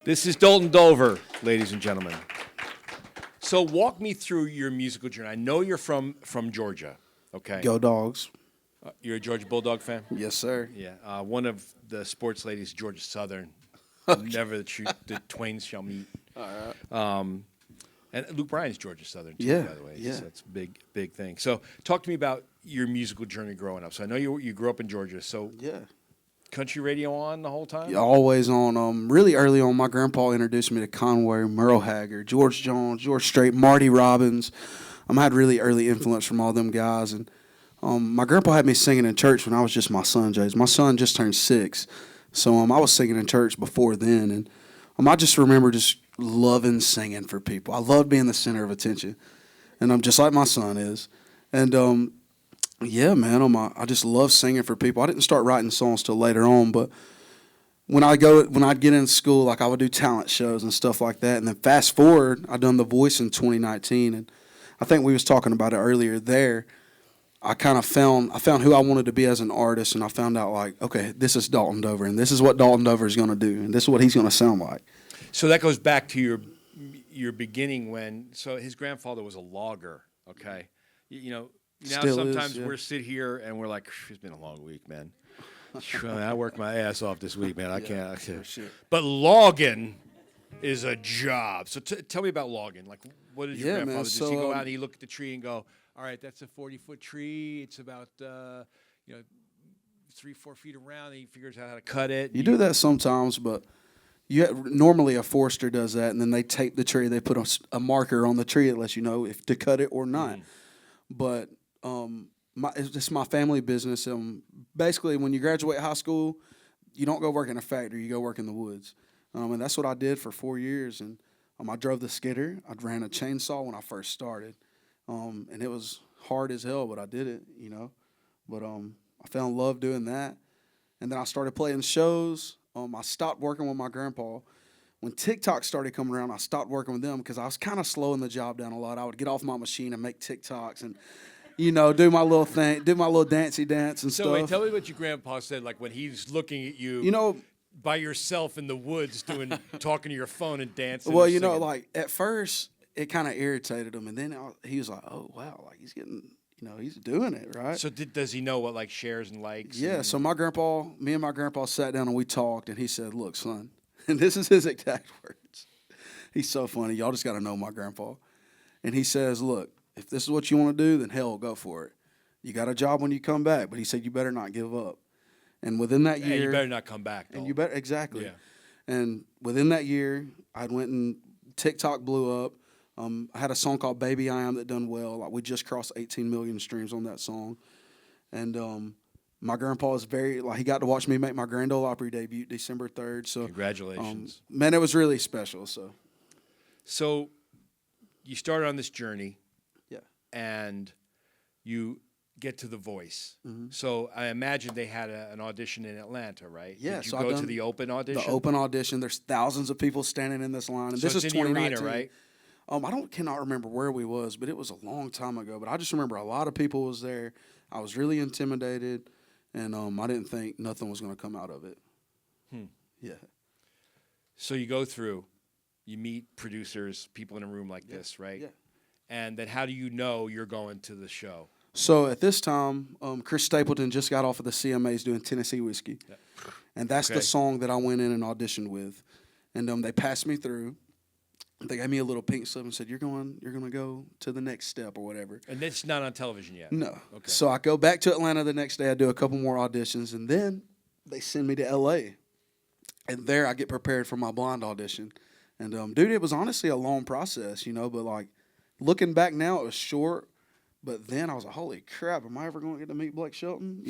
This is Dalton Dover, ladies and gentlemen. So walk me through your musical journey. I know you're from Georgia, okay? Go Dogs. You're a Georgia Bulldog fan? Yes, sir. Yeah. One of the sports ladies, Georgia Southern. Never the twain shall meet. All right. And Luke Bryan's Georgia Southern, too, Yeah, by the way. yeah. So that's a big thing. So talk to me about your musical journey growing up. So I know you grew up in Georgia. So Yeah. country radio on the whole time? Yeah, always on. Really early on, my grandpa introduced me to Conway, Merle Haggard, George Jones, George Strait, Marty Robbins. I had really early influence from all them guys. And my grandpa had me singing in church when I was just my son, Jays. My son just turned 6. So I was singing in church before then. And I just remember just loving singing for people. I loved being the center of attention. And I'm just like my son is. And yeah, man, I just love singing for people. I didn't start writing songs till later on, but when I'd get in school, like I would do talent shows and stuff like that. And then fast forward, I done The Voice in 2019, and I think we was talking about it earlier there. I found who I wanted to be as an artist, and I found out like, okay, this is Dalton Dover, and this is what Dalton Dover is going to do, and this is what he's going to sound like. So that goes back to your beginning so his grandfather was a logger, okay? Now Still sometimes is, yeah. we're sit here and we're like, it's been a long week, man. I worked my ass off this week, man. I can't. For sure. But logging is a job. So tell me about logging. Like, what did your grandfather do? Does he go out and he look at the tree and go, all right, that's a 40-foot tree. It's about 3-4 feet around. And he figures out how to cut it. You do that sometimes, but normally a forester does that, and then they tape the tree. They put a marker on the tree that lets you know if to cut it or not. But it's my family business. Basically, when you graduate high school, you don't go work in a factory. You go work in the woods. And that's what I did for 4 years. And I drove the skidder. I ran a chainsaw when I first started. And it was hard as hell, but I did it, But I fell in love doing that. And then I started playing shows. I stopped working with my grandpa. When TikTok started coming around, I stopped working with them because I was kind of slowing the job down a lot. I would get off my machine and make TikToks and, do my little thing, do my little dancey dance and stuff. So wait, tell me what your grandpa said, like when he's looking at you, by yourself in the woods talking to your phone and dancing. Well, like at first it kind of irritated him, and then he was like, "Oh wow, like he's getting, he's doing it right." So does he know what like shares and likes? Yeah. So me and my grandpa sat down and we talked, and he said, "Look, son," and this is his exact words. He's so funny. Y'all just got to know my grandpa. And he says, "Look, if this is what you want to do, then hell, go for it. You got a job when you come back." But he said, "You better not give up." And within that year, you better not come back. And you better exactly. Yeah. And within that year, I went and TikTok blew up. I had a song called "Baby I Am" that done well. Like we just crossed 18 million streams on that song. And my grandpa is he got to watch me make my Grand Ole Opry debut December 3rd. So congratulations, man! It was really special. So you started on this journey, yeah, and you get to The Voice. Mm-hmm. So I imagine they had an audition in Atlanta, right? Yeah. Did you so go to the open audition? The open audition. There's thousands of people standing in this line, and so this is it's in the 2019, arena, right? I cannot remember where we was, but it was a long time ago. But I just remember a lot of people was there. I was really intimidated, and I didn't think nothing was going to come out of it. Yeah. So you go through, you meet producers, people in a room like this, right? Yeah. And then how do you know you're going to the show? So at this time, Chris Stapleton just got off of the CMAs doing Tennessee Whiskey, and that's the song that I went in and auditioned with, and they passed me through. They gave me a little pink slip and said, "You're going to go to the next step or whatever." And it's not on television yet. No. Okay. So I go back to Atlanta the next day. I do a couple more auditions, and then they send me to L.A. And there I get prepared for my blind audition. And dude, it was honestly a long process, but like looking back now, it was short. But then I was like, "Holy crap! Am I ever going to get to meet Blake Shelton?"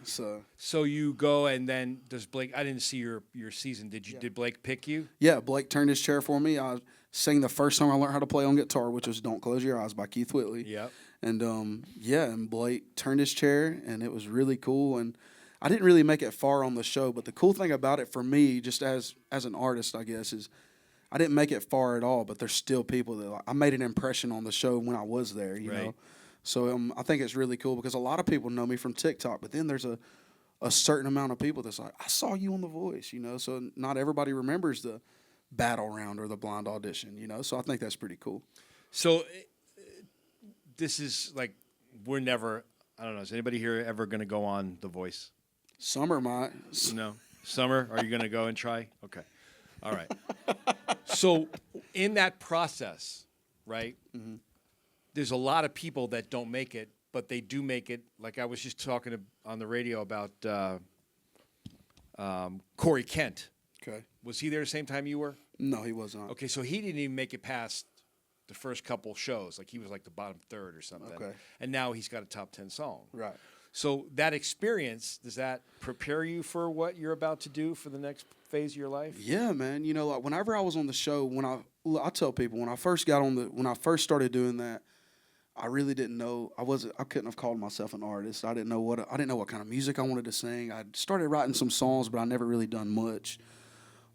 So you go, and then does Blake? I didn't see your season. Did Blake pick you? Yeah, Blake turned his chair for me. I sang the first song I learned how to play on guitar, which was "Don't Close Your Eyes" by Keith Whitley. Yep. And and Blake turned his chair, and it was really cool. And I didn't really make it far on the show, but the cool thing about it for me, just as an artist, I guess, is I didn't make it far at all. But there's still people that I made an impression on the show when I was there. You know. So I think it's really cool because a lot of people know me from TikTok, but then there's a a certain amount of people that's like, I saw you on The Voice, you know. So not everybody remembers the battle round or the blind audition, you know. So I think that's pretty cool. So this is like, we're never, I don't know, is anybody here ever going to go on The Voice? Summer might. No. Summer, are you going to go and try? Okay. All right. So in that process, right, there's a lot of people that don't make it, but they do make it. Like I was just talking on the radio about Corey Kent. Okay. Was he there the same time you were? No, he was not. Okay, so he didn't even make it past the first couple shows. Like he was like the bottom third or something. Okay. And now he's got a top 10 song. Right. So that experience, does that prepare you for what you're about to do for the next phase of your life? Yeah, man. You know, like whenever I was on the show, I tell people when I first started doing that, I really didn't know. I couldn't have called myself an artist. I didn't know what kind of music I wanted to sing. I started writing some songs, but I never really done much.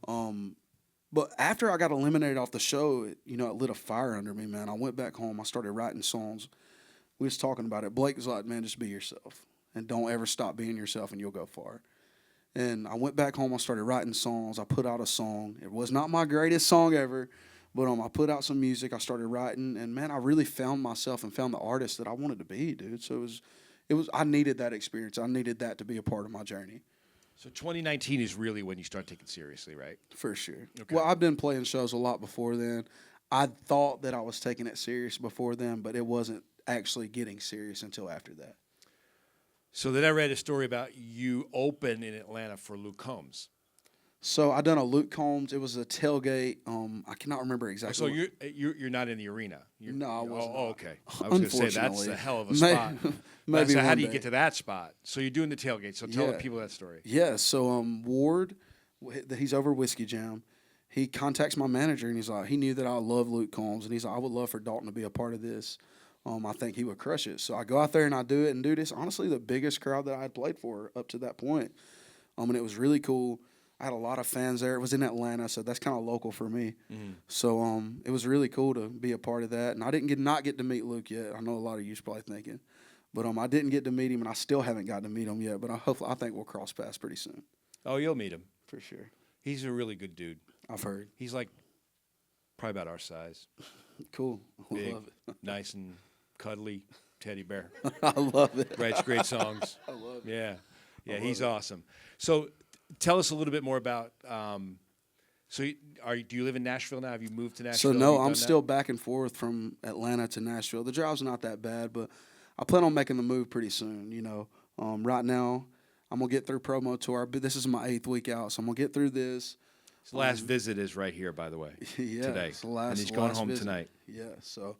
But after I got eliminated off the show, it lit a fire under me, man. I went back home. I started writing songs. We was talking about it. Blake was like, man, just be yourself. And don't ever stop being yourself, and you'll go far. And I went back home. I started writing songs. I put out a song. It was not my greatest song ever, but I put out some music. I started writing, and man, I really found myself and found the artist that I wanted to be, dude. So it was. I needed that experience. I needed that to be a part of my journey. So 2019 is really when you start taking it seriously, right? For sure. Okay. Well, I've been playing shows a lot before then. I thought that I was taking it serious before then, but it wasn't actually getting serious until after that. So then I read a story about you open in Atlanta for Luke Combs. So I done a Luke Combs. It was a tailgate. I cannot remember exactly. So you're not in the arena. No, I wasn't. Oh, okay. I was going to say that's a hell of a spot. Maybe so how one do you day. get to that spot? So you're doing the tailgate. So tell the people that story. Yeah. So Ward, he's over Whiskey Jam. He contacts my manager and he's like, he knew that I love Luke Combs and he's like, I would love for Dalton to be a part of this. I think he would crush it. So I go out there and I do it, and dude, it's honestly the biggest crowd that I had played for up to that point. And it was really cool. I had a lot of fans there. It was in Atlanta, so that's kind of local for me. Mm-hmm. So it was really cool to be a part of that. And I didn't get to meet Luke yet. I know a lot of you are probably thinking, but I didn't get to meet him, and I still haven't gotten to meet him yet. But I think we'll cross paths pretty soon. Oh, you'll meet him for sure. He's a really good dude. I've heard. He's like probably about our size. Cool. Big, love it. Nice and cuddly teddy bear. I love it. Writes great songs. I love it. Yeah, he's awesome. So tell us a little bit more about. Do you live in Nashville now? Have you moved to Nashville? So no, I'm still back and forth from Atlanta to Nashville. The drive's not that bad, but I plan on making the move pretty soon. Right now I'm gonna get through promo tour. This is my 8th week out, so I'm gonna get through this. His last visit is right here, by the way. Yeah, today, it's the last, and he's going home visit. tonight. Yeah, so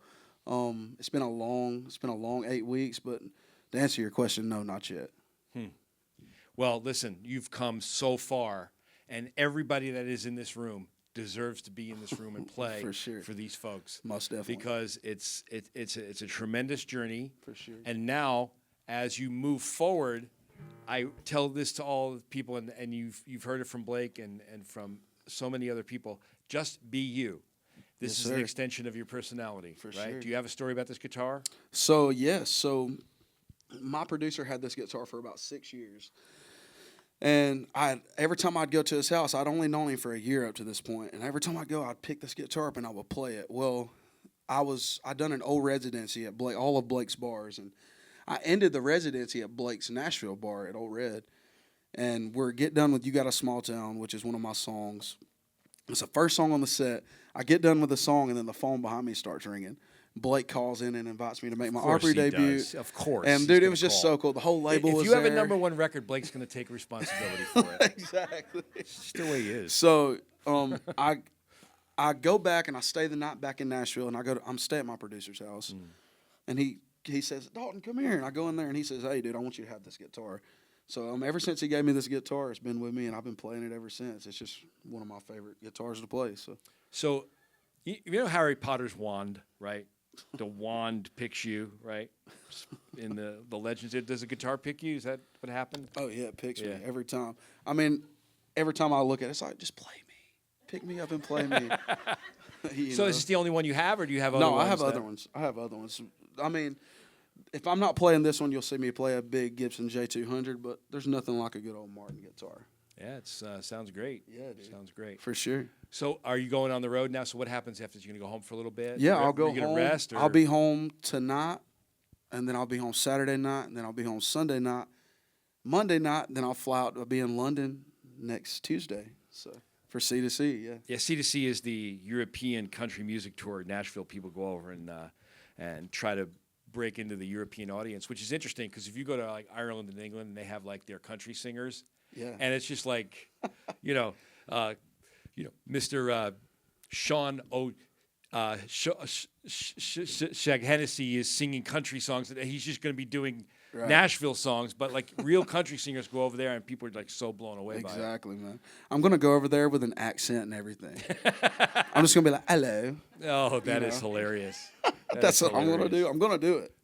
it's been a long 8 weeks, but to answer your question, no, not yet. Well, listen, you've come so far, and everybody that is in this room deserves to be in this room and play For sure. for these folks. Most definitely. Because it's a tremendous journey. For sure. And now, as you move forward, I tell this to all the people, and you've heard it from Blake and from so many other people. Just be you. This is an extension of your personality, right? Sure. Do you have a story about this guitar? So yes, my producer had this guitar for about 6 years. And every time I'd go to his house, I'd only known him for a year up to this point, and every time I'd go, I'd pick this guitar up and I would play it. Well, I'd done an old residency at all of Blake's bars, and I ended the residency at Blake's Nashville bar at Old Red, and we're get done with "You Got a Small Town," which is one of my songs. It's the first song on the set. I get done with the song, and then the phone behind me starts ringing. Blake calls in and invites me to make my Opry debut. Does. Of course. And, dude, it was just so cool. The whole label was there. If you have a #1 record, Blake's going to take responsibility for it. Exactly. It's just the way he is. So I go back, and I stay the night back in Nashville, and I'm stay at my producer's house. And he says, Dalton, come here. And I go in there, and he says, hey, dude, I want you to have this guitar. So ever since he gave me this guitar, it's been with me, and I've been playing it ever since. It's just one of my favorite guitars to play. So you know Harry Potter's wand, right? The wand picks you, right? In the legends, does a guitar pick you? Is that what happened? Oh, yeah, it picks me every time. I mean, every time I look at it, it's like, just play me. Pick me up and play me. So is this the only one you have, or do you have other ones? No, I have other ones. I have other ones. I mean, if I'm not playing this one, you'll see me play a big Gibson J200. But there's nothing like a good old Martin guitar. Yeah, it sounds great. Yeah, dude. Sounds great. For sure. So, are you going on the road now? So, what happens after? You gonna go home for a little bit? Yeah, I'll go you gonna home. Rest, or? I'll be home tonight, and then I'll be home Saturday night, and then I'll be home Sunday night, Monday night. Then I'll fly out. I'll be in London next Tuesday. So for C2C, yeah. Yeah, C2C is the European country music tour. Nashville people go over and try to break into the European audience, which is interesting because if you go to like Ireland and England, and they have like their country singers, Yeah. and it's just like, Mr. Sean O. Shag Hennessy is singing country songs, and he's just going to be doing Right. Nashville songs, but like real country singers go over there, and people are like so blown away by it. Exactly, man. I'm gonna go over there with an accent and everything. I'm just gonna be like, "Hello." Oh, that is hilarious. That's what I'm gonna do. I'm gonna do it.